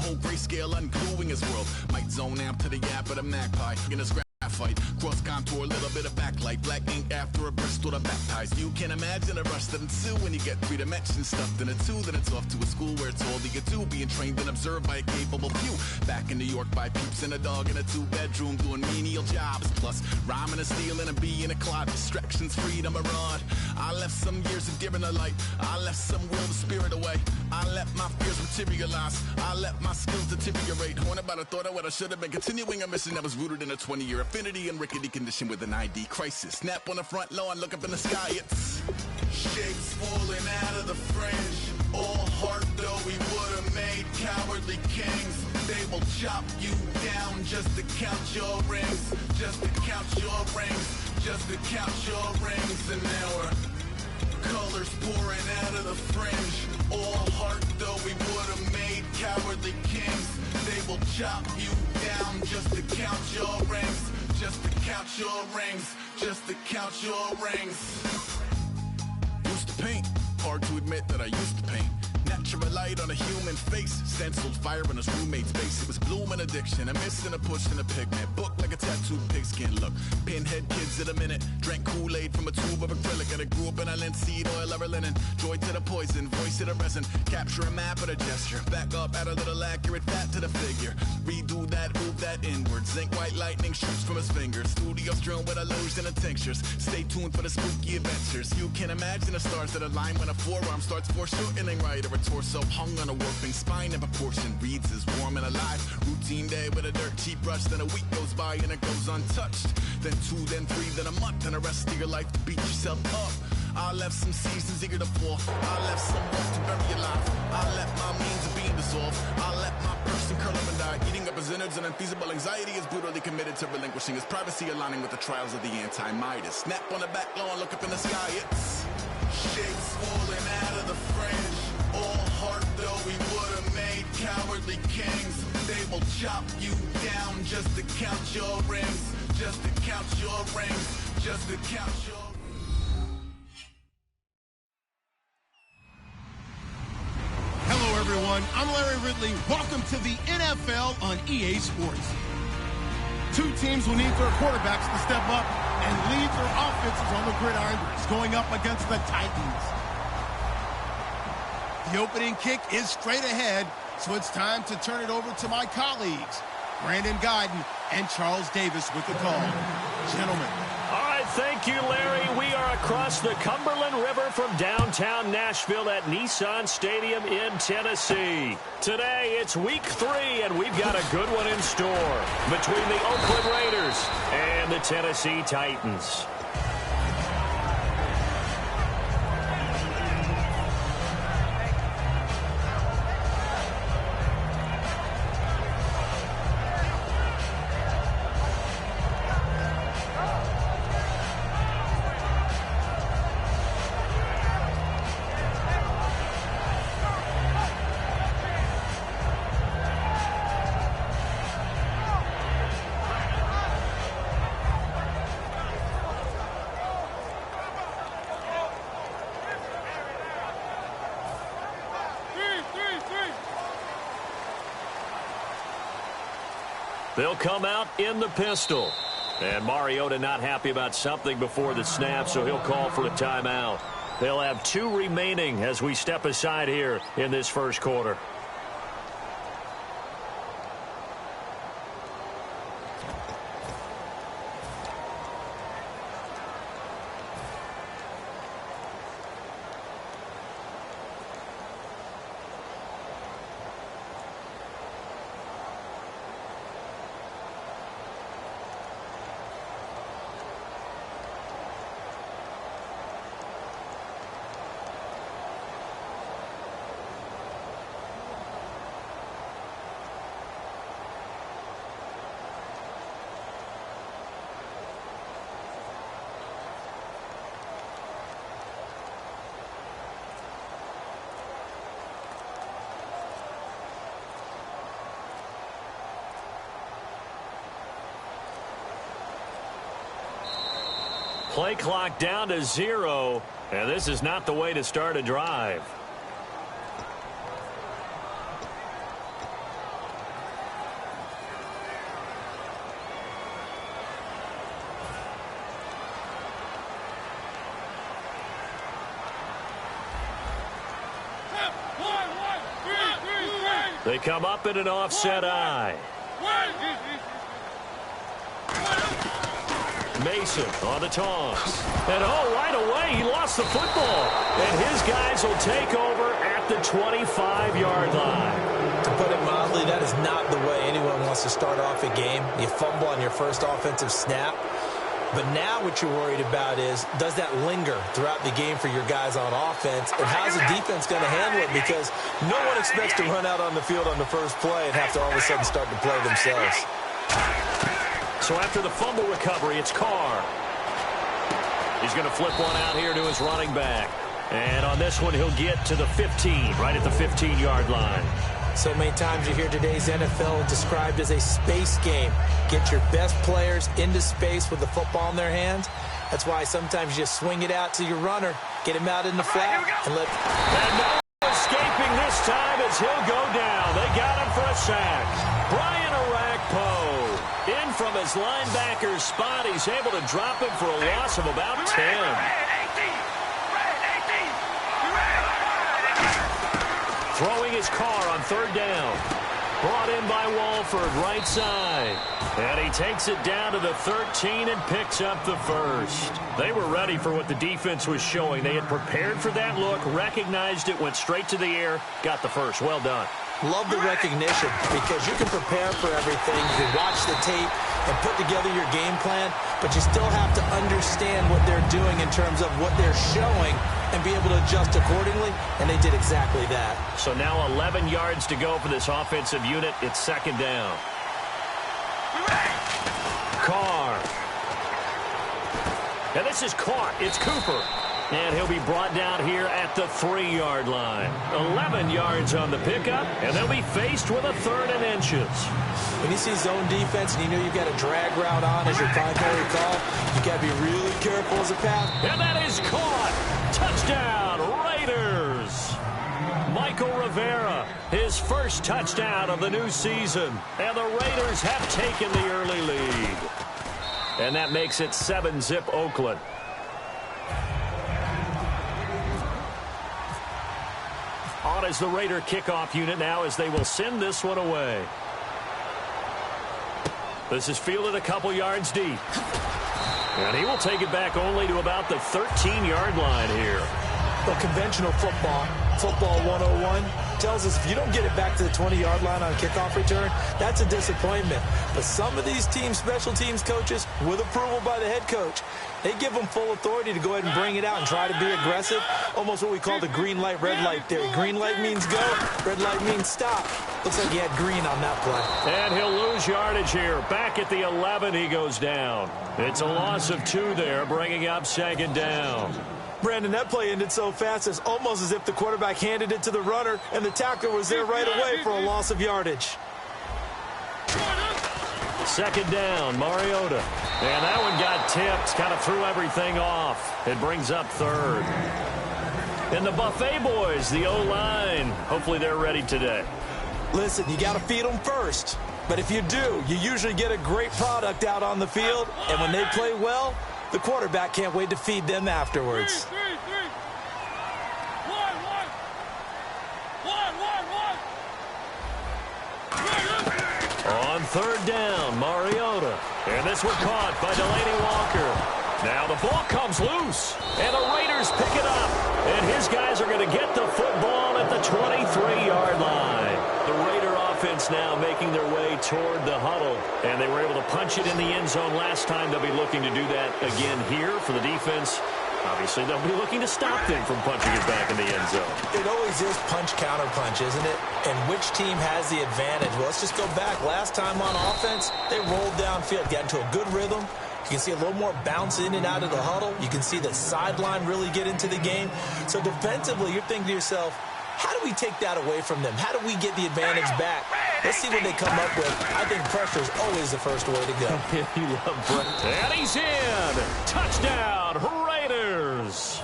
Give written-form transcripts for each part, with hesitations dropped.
whole grayscale ungluing his world. Might zone amp to the yap of the magpie in his graphite. Cross contour, a little bit of backlight. Black ink after a Bristol to baptize. You can imagine a rush that ensue when you get 3 dimensions stuffed in a 2. Then it's off to a school where it's all you get to. Being trained and observed by a capable few. Back in New York by peeps and a dog in a 2-bedroom doing menial jobs. Plus rhyming and stealing and being a clod. Distractions, freedom, a rod. I left some years of deer in the light. I left some will the spirit away. I let my fears materialize. I let my skills deteriorate. Haunted by the thought of what I should have been. Continuing a mission that was rooted in a 20-year affinity and rickety condition with an ID crisis. Snap on the front lawn, look up in the sky. It's shapes falling out of the fringe. All heart though we would have made cowardly kings. They will chop you down just to count your rings. Just to count your rings. Just to count your rings. And now we're colors pouring out of the fringe. All heart though we would have made cowardly kings. They will chop you down just to count your rings. Just to count your rings. Just to count your rings. Used to paint. Hard to admit that I used to paint. Natural light on a human face. Stenciled fire in his roommate's face. It was blooming addiction. A miss and a push and a pigment. Book like a tattooed pigskin look. Pinhead kids in a minute. Drank Kool-Aid from a tube of acrylic. And I grew up in a linseed oil or a linen. Joy to the poison. Voice to the resin. Capture a map of a gesture. Back up, add a little accurate fat to the figure. Redo that, move that inward. Zinc white lightning shoots from his fingers. Studio strewn with illusion and tinctures. Stay tuned for the spooky adventures. You can imagine the stars that align when a forearm starts foreshortening right. Or a torso hung on a warping spine in proportion. Reads as warm and alive. Routine day with a dirt cheap brush. Then a week goes by and it goes untouched. Then 2, then 3, then a month. And the rest of your life to beat yourself up. I left some seasons eager to fall. I left some rough to bury alive. I let my means of being dissolved. I let my person curl up and die. Eating up his innards and unfeasible anxiety is brutally committed to relinquishing his privacy, aligning with the trials of the anti-Midas. Snap on the back lawn, look up in the sky. It's shapes falling out of the fringe. All heart though we would have made cowardly kings. They will chop you down just to count your rings. Just to count your rings. Just to count your. Hello everyone, I'm Larry Ridley. Welcome to the NFL on EA Sports. 2 teams will need their quarterbacks to step up and lead their offenses on the gridiron, going up against the Titans. The opening kick is straight ahead, so it's time to turn it over to my colleagues, Brandon Guyton and Charles Davis with the call. Gentlemen. All right, thank you, Larry. We are across the Cumberland River from downtown Nashville at Nissan Stadium in Tennessee. Today, it's week 3, and we've got a good one in store between the Oakland Raiders and the Tennessee Titans. They'll come out in the pistol. And Mariota not happy about something before the snap, so he'll call for a timeout. They'll have 2 remaining as we step aside here in this first quarter. Play clock down to 0, and this is not the way to start a drive. They come up in an offset eye. Mason on the toss. And right away, he lost the football. And his guys will take over at the 25-yard line. To put it mildly, that is not the way anyone wants to start off a game. You fumble on your first offensive snap. But now what you're worried about is, does that linger throughout the game for your guys on offense? And how's the defense going to handle it? Because no one expects to run out on the field on the first play and have to all of a sudden start to play themselves. So after the fumble recovery, it's Carr. He's going to flip one out here to his running back. And on this one, he'll get to the 15, right at the 15-yard line. So many times you hear today's NFL described as a space game. Get your best players into space with the football in their hands. That's why sometimes you just swing it out to your runner, get him out in the flat, and let... And no escaping this time as he'll go down. They got him for a sack. Brian Arakpo in from his linebacker spot. He's able to drop him for a loss of about 10. Throwing his car on third down. Brought in by Walford, right side. And he takes it down to the 13 and picks up the first. They were ready for what the defense was showing. They had prepared for that look, recognized it, went straight to the air, got the first. Well done. Love the recognition because you can prepare for everything. You can watch the tape and put together your game plan, but you still have to understand what they're doing in terms of what they're showing and be able to adjust accordingly, and they did exactly that. So now 11 yards to go for this offensive unit. It's second down. Carr. And this is caught. It's Cooper. And he'll be brought down here at the 3-yard line. 11 yards on the pickup, and they'll be faced with a 3rd and inches. When you see zone defense and you know you've got a drag route on as your primary call, you got to be really careful as a pass. And that is caught. Touchdown, Raiders. Michael Rivera, his first touchdown of the new season. And the Raiders have taken the early lead. And that makes it 7-zip Oakland. On as the Raider kickoff unit now as they will send this one away. This is fielded a couple yards deep. And he will take it back only to about the 13-yard line here. Well, conventional football 101, tells us if you don't get it back to the 20-yard line on kickoff return, that's a disappointment. But some of these team special teams coaches, with approval by the head coach, they give them full authority to go ahead and bring it out and try to be aggressive. Almost what we call the green light, red light theory. Green light means go, red light means stop. Looks like he had green on that play. And he'll lose yardage here. Back at the 11, he goes down. It's a loss of 2 there, bringing up second down. Brandon, that play ended so fast, it's almost as if the quarterback handed it to the runner and the tackler was there right away for a loss of yardage. Second down, Mariota. And that one got tipped, kind of threw everything off. It brings up 3rd. And the Buffet boys, the O-line, hopefully they're ready today. Listen, you got to feed them first. But if you do, you usually get a great product out on the field. And when they play well, the quarterback can't wait to feed them afterwards. On 3rd down, Mariota. And this one caught by Delaney Walker. Now the ball comes loose. And the Raiders pick it up. And his guys are going to get the football at the 23-yard line. The Raider offense now making their way toward the huddle. And they were able to punch it in the end zone last time. They'll be looking to do that again here for the defense. Obviously, they'll be looking to stop them from punching it back in the end zone. It always is punch-counter-punch, isn't it? And which team has the advantage? Well, let's just go back. Last time on offense, they rolled downfield, got into a good rhythm. You can see a little more bounce in and out of the huddle. You can see the sideline really get into the game. So defensively, you're thinking to yourself, how do we take that away from them? How do we get the advantage back? Let's see what they come up with. I think pressure is always the first way to go. You love Brett. And he's in. Touchdown, Raiders.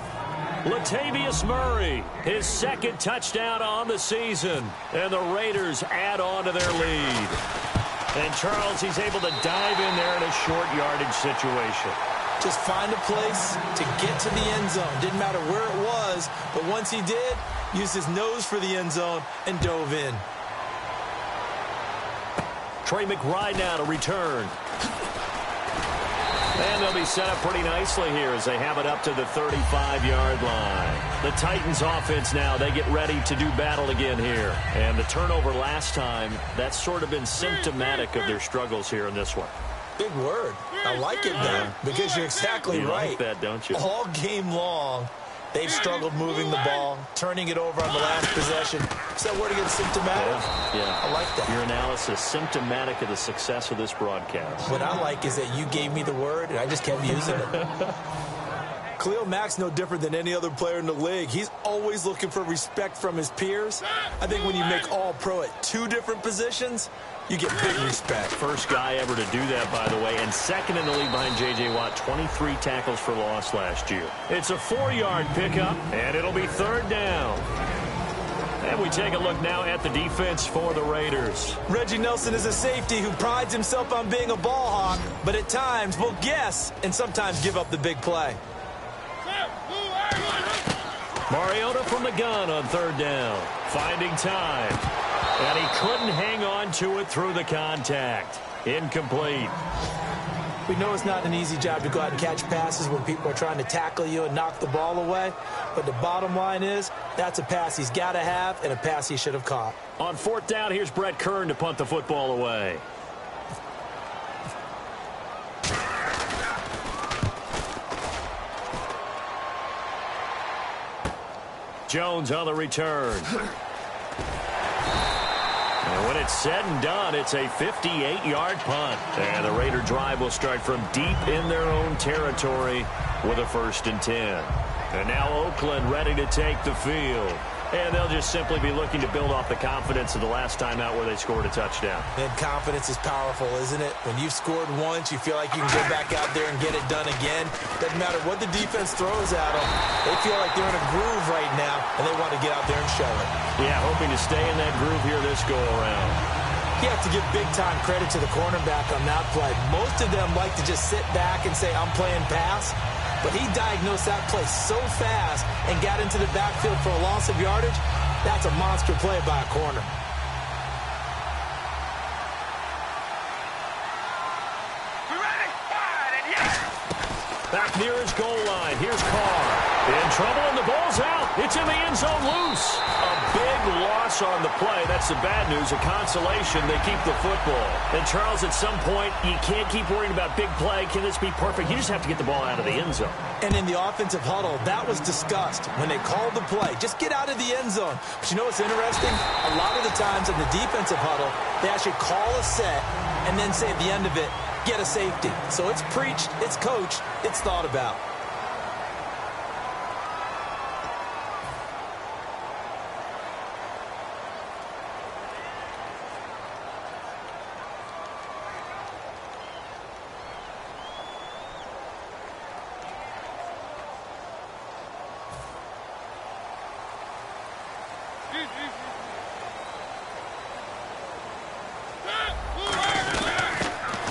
Latavius Murray, his 2nd touchdown on the season. And the Raiders add on to their lead. And Charles, he's able to dive in there in a short yardage situation. just find a place to get to the end zone. Didn't matter where it was, but once he did, used his nose for the end zone and dove in. Trey McBride now to return. And they'll be set up pretty nicely here as they have it up to the 35-yard line. The Titans offense now, they get ready to do battle again here. And the turnover last time, that's sort of been symptomatic of their struggles here in this one. Big word. I like it now because you're exactly right. You like that, don't you? All game long, they've struggled moving the ball, turning it over on the last possession. Is that word again, symptomatic? Yeah. I like that. Your analysis, symptomatic of the success of this broadcast. What I like is that you gave me the word, and I just kept using it. Khalil Mack's no different than any other player in the league. He's always looking for respect from his peers. I think when you make all-pro at 2 different positions, you get big respect. First guy ever to do that, by the way, and second in the league behind J.J. Watt, 23 tackles for loss last year. It's a 4-yard pickup, and it'll be 3rd down. And we take a look now at the defense for the Raiders. Reggie Nelson is a safety who prides himself on being a ball hawk, but at times will guess and sometimes give up the big play. Mariota from the gun on 3rd down. Finding time. And he couldn't hang on to it through the contact. Incomplete. We know it's not an easy job to go out and catch passes when people are trying to tackle you and knock the ball away. But the bottom line is, that's a pass he's got to have and a pass he should have caught. On 4th down, here's Brett Kern to punt the football away. Jones on the return. And when it's said and done, it's a 58-yard punt. And the Raider drive will start from deep in their own territory with a 1st and 10. And now Oakland ready to take the field. And they'll just simply be looking to build off the confidence of the last time out where they scored a touchdown. And confidence is powerful, isn't it? When you've scored once, you feel like you can go back out there and get it done again. Doesn't matter what the defense throws at them. They feel like they're in a groove right now, and they want to get out there and show it. Yeah, hoping to stay in that groove here this go-around. You have to give big-time credit to the cornerback on that play. Most of them like to just sit back and say, I'm playing pass. But he diagnosed that play so fast and got into the backfield for a loss of yardage. That's a monster play by a corner. Back near his goal line. Here's Carr. In trouble, and the ball's out. It's in the end zone loose. A big loss on the play. That's the bad news. A consolation, they keep the football. And, Charles, at some point, you can't keep worrying about big play. Can this be perfect? You just have to get the ball out of the end zone. And in the offensive huddle, that was discussed when they called the play. Just get out of the end zone. But you know what's interesting? A lot of the times in the defensive huddle, they actually call a set and then say at the end of it, get a safety. So it's preached, it's coached, it's thought about.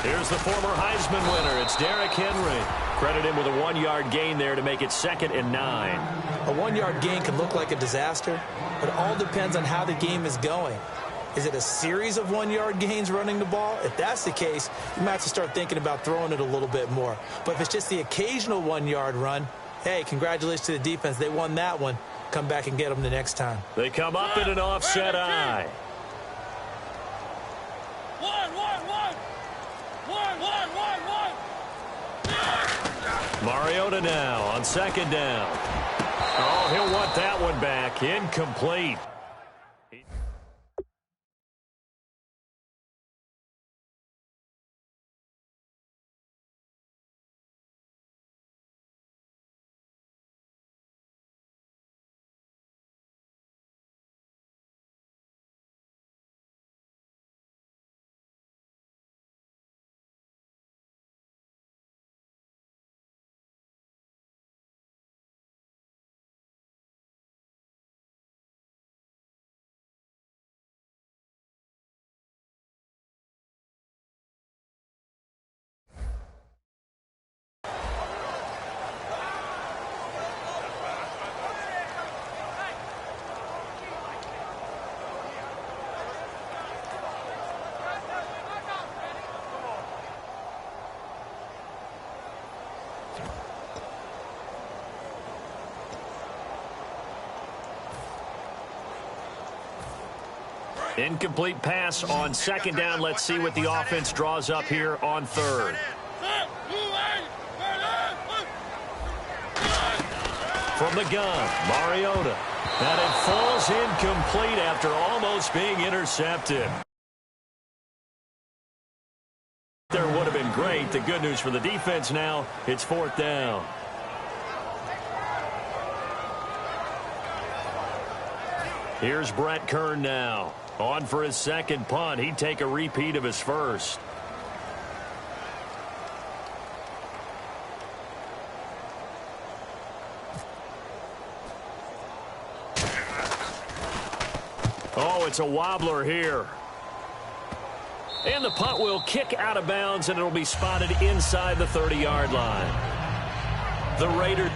Here's the former Heisman winner. It's Derrick Henry. Credit him with a 1-yard gain there to make it 2nd and 9. A 1-yard gain can look like a disaster, but it all depends on how the game is going. Is it a series of 1-yard gains running the ball? If that's the case, you might have to start thinking about throwing it a little bit more. But if it's just the occasional 1-yard run, hey, congratulations to the defense. They won that one. Come back and get them the next time. They come up in an offset eye. Mariota now on 2nd down. Oh, he'll want that one back. Incomplete. Incomplete pass on second down. Let's see what the offense draws up here on third. From the gun, Mariota. And it falls incomplete after almost being intercepted. There would have been great. The good news for the defense now, it's fourth down. Here's Brett Kern now. On for his second punt. He'd take a repeat of his first. Oh, it's a wobbler here. And the punt will kick out of bounds, and it'll be spotted inside the 30-yard line. The Raiders